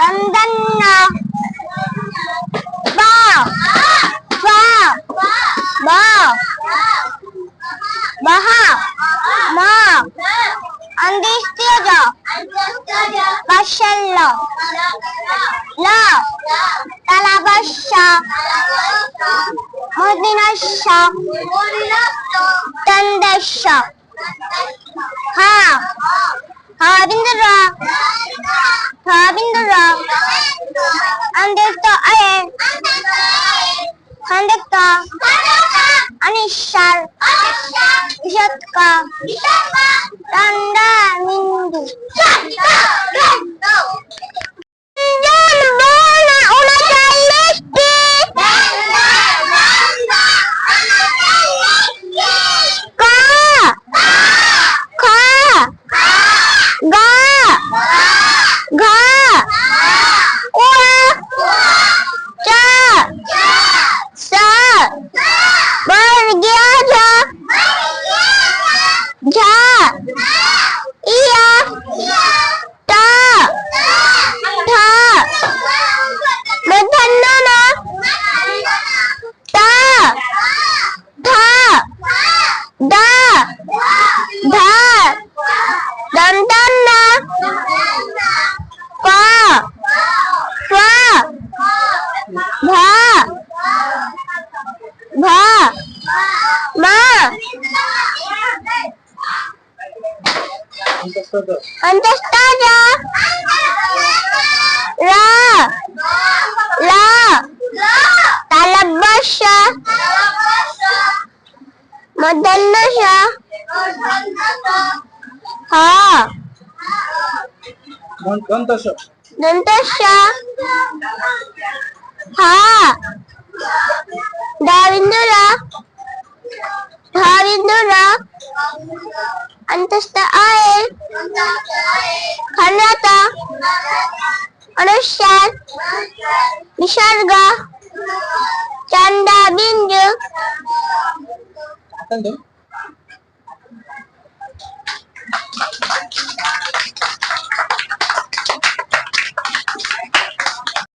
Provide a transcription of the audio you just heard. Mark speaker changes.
Speaker 1: దందన్న బా బా బా బహా మా అందిస్తేజ బషల్ల లా తలబష ముదినష తందష హా Habindra Andekta Aye Handekta Anishar Ishatka Tanda Mindu Antastaja Ra La Talabasha Madannasha Ha Dantasha Ha Davindura Antasta Aye Khanata Anushar Nisharga Chanda Bindu